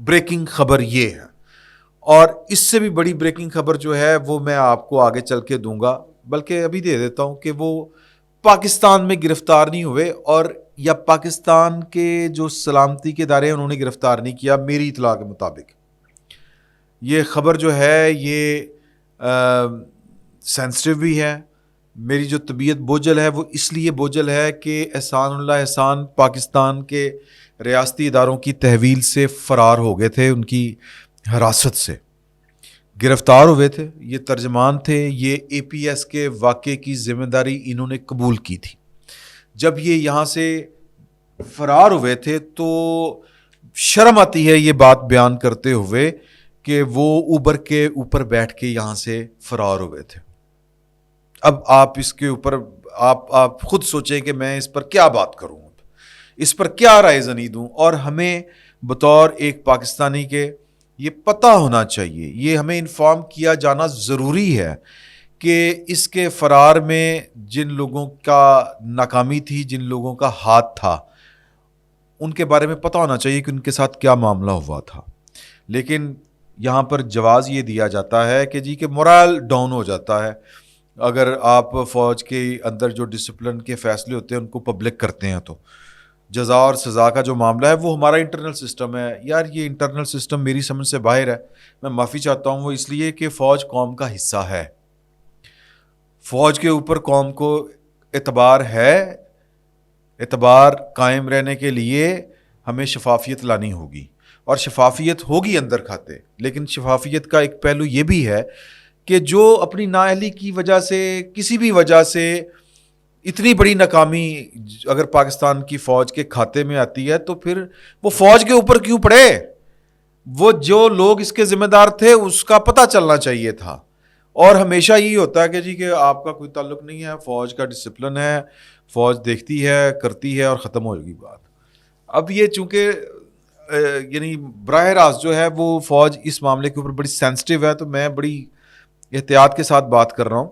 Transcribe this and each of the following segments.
Breaking خبر یہ ہے. اور اس سے بھی بڑی بریکنگ خبر جو ہے وہ میں آپ کو آگے چل کے دوں گا, بلکہ ابھی دے دیتا ہوں کہ وہ پاکستان میں گرفتار نہیں ہوئے, اور یا پاکستان کے جو سلامتی کے ادارے ہیں انہوں نے گرفتار نہیں کیا. میری اطلاع کے مطابق یہ خبر جو ہے یہ سینسٹیو بھی ہے. میری جو طبیعت بوجھل ہے وہ اس لیے بوجھل ہے کہ احسان اللہ احسان پاکستان کے ریاستی اداروں کی تحویل سے فرار ہو گئے تھے, ان کی حراست سے گرفتار ہوئے تھے. یہ ترجمان تھے, یہ اے پی ایس کے واقعے کی ذمہ داری انہوں نے قبول کی تھی. جب یہ یہاں سے فرار ہوئے تھے تو شرم آتی ہے یہ بات بیان کرتے ہوئے کہ وہ اوبر کے اوپر بیٹھ کے یہاں سے فرار ہوئے تھے. اب آپ اس کے اوپر آپ خود سوچیں کہ میں اس پر کیا بات کروں, اس پر کیا رائے زنی دوں. اور ہمیں بطور ایک پاکستانی کے یہ پتہ ہونا چاہیے, یہ ہمیں انفارم کیا جانا ضروری ہے کہ اس کے فرار میں جن لوگوں کا ناکامی تھی, جن لوگوں کا ہاتھ تھا, ان کے بارے میں پتہ ہونا چاہیے کہ ان کے ساتھ کیا معاملہ ہوا تھا. لیکن یہاں پر جواز یہ دیا جاتا ہے کہ جی کہ مورال ڈاؤن ہو جاتا ہے اگر آپ فوج کے اندر جو ڈسپلن کے فیصلے ہوتے ہیں ان کو پبلک کرتے ہیں. تو جزا اور سزا کا جو معاملہ ہے وہ ہمارا انٹرنل سسٹم ہے. یار یہ انٹرنل سسٹم میری سمجھ سے باہر ہے, میں معافی چاہتا ہوں. وہ اس لیے کہ فوج قوم کا حصہ ہے, فوج کے اوپر قوم کو اعتبار ہے. اعتبار قائم رہنے کے لیے ہمیں شفافیت لانی ہوگی, اور شفافیت ہوگی اندر کھاتے. لیکن شفافیت کا ایک پہلو یہ بھی ہے کہ جو اپنی نااہلی کی وجہ سے کسی بھی وجہ سے اتنی بڑی ناکامی اگر پاکستان کی فوج کے کھاتے میں آتی ہے تو پھر وہ فوج کے اوپر کیوں پڑے؟ وہ جو لوگ اس کے ذمہ دار تھے اس کا پتہ چلنا چاہیے تھا. اور ہمیشہ یہی ہوتا ہے کہ جی کہ آپ کا کوئی تعلق نہیں ہے, فوج کا ڈسپلن ہے, فوج دیکھتی ہے, کرتی ہے, اور ختم ہو گئی بات. اب یہ چونکہ یعنی براہ راست جو ہے وہ فوج اس معاملے کے اوپر بڑی سینسٹیو ہے, تو میں بڑی احتیاط کے ساتھ بات کر رہا ہوں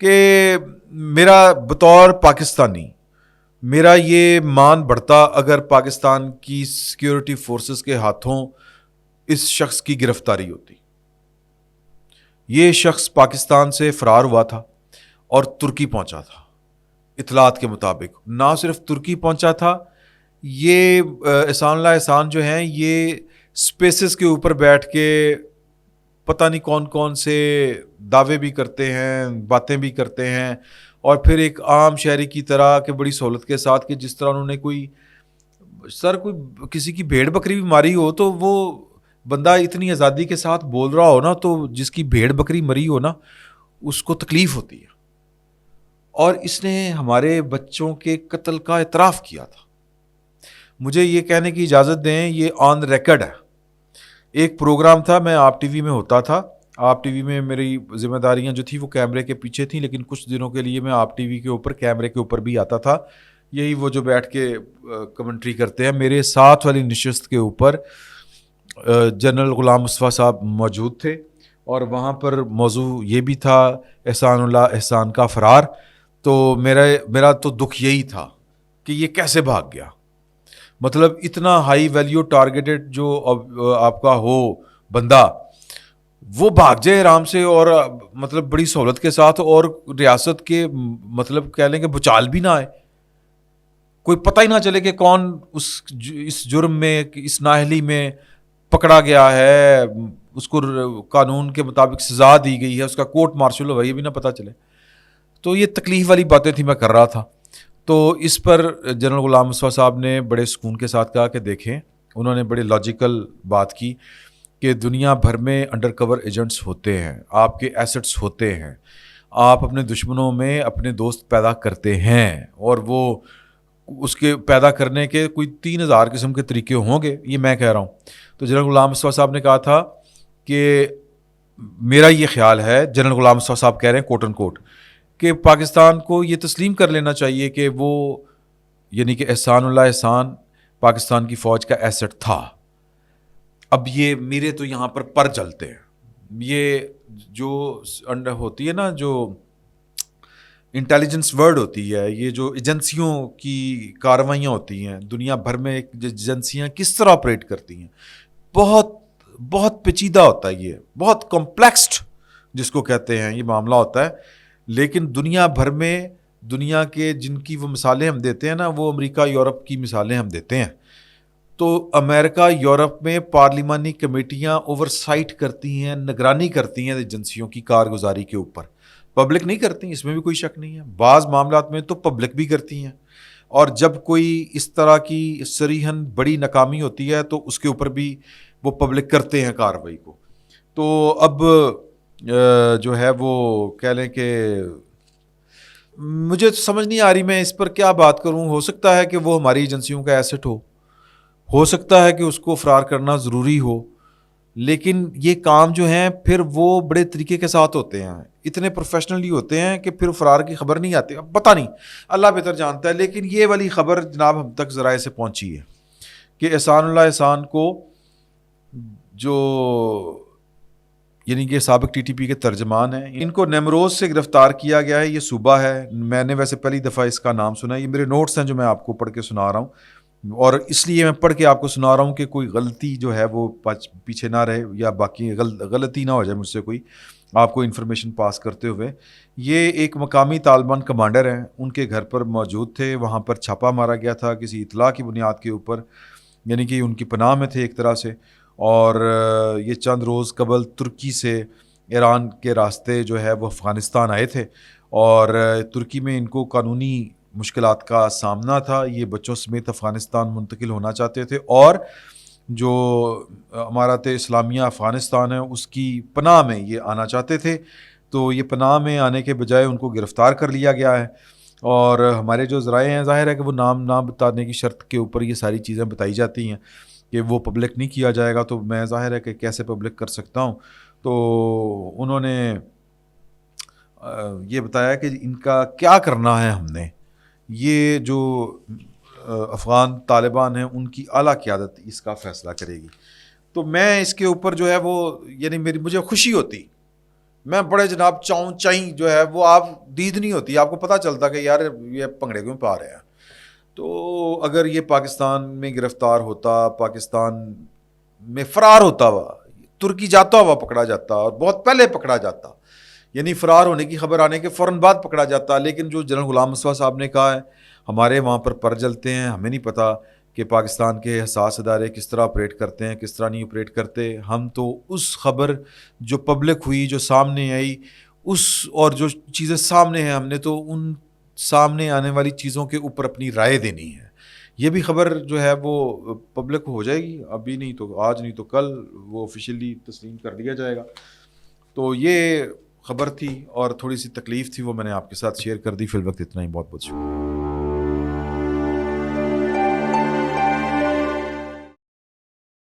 کہ میرا بطور پاکستانی میرا یہ مان بڑھتا اگر پاکستان کی سیکیورٹی فورسز کے ہاتھوں اس شخص کی گرفتاری ہوتی. یہ شخص پاکستان سے فرار ہوا تھا اور ترکی پہنچا تھا. اطلاعات کے مطابق نہ صرف ترکی پہنچا تھا, یہ احسان اللہ احسان جو ہیں یہ اسپیسز کے اوپر بیٹھ کے پتہ نہیں کون کون سے دعوے بھی کرتے ہیں, باتیں بھی کرتے ہیں, اور پھر ایک عام شہری کی طرح کہ بڑی سہولت کے ساتھ کہ جس طرح انہوں نے کوئی کسی کی بھیڑ بکری بھی ماری ہو تو وہ بندہ اتنی آزادی کے ساتھ بول رہا ہو نا, تو جس کی بھیڑ بکری مری ہو نا اس کو تکلیف ہوتی ہے. اور اس نے ہمارے بچوں کے قتل کا اعتراف کیا تھا. مجھے یہ کہنے کی اجازت دیں, یہ آن ریکارڈ ہے. ایک پروگرام تھا, میں آپ ٹی وی میں ہوتا تھا. آپ ٹی وی میں میری ذمہ داریاں جو تھیں وہ کیمرے کے پیچھے تھیں, لیکن کچھ دنوں کے لیے میں آپ ٹی وی کے اوپر کیمرے کے اوپر بھی آتا تھا. یہی وہ جو بیٹھ کے کمنٹری کرتے ہیں. میرے ساتھ والی نشست کے اوپر جنرل غلام مصطفیٰ صاحب موجود تھے, اور وہاں پر موضوع یہ بھی تھا احسان اللہ احسان کا فرار. تو میرا تو دکھ یہی تھا کہ یہ کیسے بھاگ گیا. مطلب اتنا ہائی ویلیو ٹارگیٹڈ جو آپ کا ہو بندہ, وہ بھاگ جائے آرام سے اور مطلب بڑی سہولت کے ساتھ, اور ریاست کے مطلب کہہ لیں کہ بچال بھی نہ آئے, کوئی پتہ ہی نہ چلے کہ کون اس جرم میں, اس نااہلی میں پکڑا گیا ہے, اس کو قانون کے مطابق سزا دی گئی ہے, اس کا کورٹ مارشل ہوا, یہ بھی نہ پتہ چلے. تو یہ تکلیف والی باتیں تھیں, میں کر رہا تھا. تو اس پر جنرل غلام مصطفیٰ صاحب نے بڑے سکون کے ساتھ کہا کہ دیکھیں, انہوں نے بڑے لاجیکل بات کی کہ دنیا بھر میں انڈر کور ایجنٹس ہوتے ہیں, آپ کے ایسٹس ہوتے ہیں, آپ اپنے دشمنوں میں اپنے دوست پیدا کرتے ہیں, اور وہ اس کے پیدا کرنے کے کوئی 3000 قسم کے طریقے ہوں گے, یہ میں کہہ رہا ہوں. تو جنرل غلام مصطفیٰ صاحب نے کہا تھا کہ میرا یہ خیال ہے, جنرل غلام مصطفیٰ صاحب کہہ رہے ہیں کوٹ ان کوٹ, کہ پاکستان کو یہ تسلیم کر لینا چاہیے کہ وہ یعنی کہ احسان اللہ احسان پاکستان کی فوج کا ایسٹ تھا. اب یہ میرے تو یہاں پر جلتے ہیں, یہ جو ہوتی ہے نا, جو انٹیلیجنس ورڈ ہوتی ہے, یہ جو ایجنسیوں کی کارروائیاں ہوتی ہیں دنیا بھر میں, ایجنسیاں کس طرح آپریٹ کرتی ہیں, بہت بہت پیچیدہ ہوتا ہے، یہ بہت کمپلیکسڈ جس کو کہتے ہیں یہ معاملہ ہوتا ہے. لیکن دنیا بھر میں دنیا کے جن کی وہ مثالیں ہم دیتے ہیں نا، وہ امریکہ یورپ کی مثالیں ہم دیتے ہیں. تو امریکہ یورپ میں پارلیمانی کمیٹیاں اوور سائٹ کرتی ہیں، نگرانی کرتی ہیں ایجنسیوں کی کارگزاری کے اوپر. پبلک نہیں کرتی، اس میں بھی کوئی شک نہیں ہے. بعض معاملات میں تو پبلک بھی کرتی ہیں، اور جب کوئی اس طرح کی صریحاً بڑی ناکامی ہوتی ہے تو اس کے اوپر بھی وہ پبلک کرتے ہیں کارروائی کو. تو اب جو ہے وہ کہہ لیں کہ مجھے سمجھ نہیں آ رہی میں اس پر کیا بات کروں. ہو سکتا ہے کہ وہ ہماری ایجنسیوں کا ایسٹ ہو سکتا ہے کہ اس کو فرار کرنا ضروری ہو، لیکن یہ کام جو ہیں پھر وہ بڑے طریقے کے ساتھ ہوتے ہیں، اتنے پروفیشنلی ہوتے ہیں کہ پھر فرار کی خبر نہیں آتی. اب پتہ نہیں، اللہ بہتر جانتا ہے. لیکن یہ والی خبر جناب ہم تک ذرائع سے پہنچی ہے کہ احسان اللہ احسان کو، جو یعنی کہ سابق ٹی ٹی پی کے ترجمان ہیں، ان کو نیمروز سے گرفتار کیا گیا ہے. یہ صوبہ ہے، میں نے ویسے پہلی دفعہ اس کا نام سنا ہے. یہ میرے نوٹس ہیں جو میں آپ کو پڑھ کے سنا رہا ہوں، اور اس لیے میں پڑھ کے آپ کو سنا رہا ہوں کہ کوئی غلطی جو ہے وہ پیچھے نہ رہے، یا باقی غلطی نہ ہو جائے مجھ سے کوئی آپ کو انفارمیشن پاس کرتے ہوئے. یہ ایک مقامی طالبان کمانڈر ہیں، ان کے گھر پر موجود تھے، وہاں پر چھاپا مارا گیا تھا کسی اطلاع کی بنیاد کے اوپر، یعنی کہ ان کی پناہ میں تھے ایک طرح سے. اور یہ چند روز قبل ترکی سے ایران کے راستے جو ہے وہ افغانستان آئے تھے، اور ترکی میں ان کو قانونی مشکلات کا سامنا تھا. یہ بچوں سمیت افغانستان منتقل ہونا چاہتے تھے، اور جو امارات اسلامیہ افغانستان ہے اس کی پناہ میں یہ آنا چاہتے تھے. تو یہ پناہ میں آنے کے بجائے ان کو گرفتار کر لیا گیا ہے، اور ہمارے جو ذرائع ہیں ظاہر ہے کہ وہ نام نہ بتانے کی شرط کے اوپر یہ ساری چیزیں بتائی جاتی ہیں کہ وہ پبلک نہیں کیا جائے گا. تو میں ظاہر ہے کہ کیسے پبلک کر سکتا ہوں. تو انہوں نے یہ بتایا کہ ان کا کیا کرنا ہے. ہم نے یہ جو افغان طالبان ہیں ان کی اعلیٰ قیادت اس کا فیصلہ کرے گی. تو میں اس کے اوپر جو ہے وہ یعنی مجھے خوشی ہوتی، میں بڑے جناب چائیں جو ہے وہ آپ دید نہیں ہوتی، آپ کو پتہ چلتا کہ یار یہ پنگڑے کیوں پا رہے ہیں. تو اگر یہ پاکستان میں گرفتار ہوتا، پاکستان میں فرار ہوتا ہوا، ترکی جاتا ہوا پکڑا جاتا، اور بہت پہلے پکڑا جاتا، یعنی فرار ہونے کی خبر آنے کے فوراً بعد پکڑا جاتا. لیکن جو جنرل غلام مصطفیٰ صاحب نے کہا ہے، ہمارے وہاں پر پر جلتے ہیں، ہمیں نہیں پتہ کہ پاکستان کے حساس ادارے کس طرح آپریٹ کرتے ہیں، کس طرح نہیں آپریٹ کرتے. ہم تو اس خبر جو پبلک ہوئی، جو سامنے آئی، اس اور جو چیزیں سامنے ہیں، ہم نے تو ان سامنے آنے والی چیزوں کے اوپر اپنی رائے دینی ہے. یہ بھی خبر جو ہے وہ پبلک ہو جائے گی، ابھی نہیں تو آج، نہیں تو کل وہ آفیشیلی تسلیم کر دیا جائے گا. تو یہ خبر تھی اور تھوڑی سی تکلیف تھی، وہ میں نے آپ کے ساتھ شیئر کر دی. فی الوقت اتنا ہی. بہت بہت شکریہ.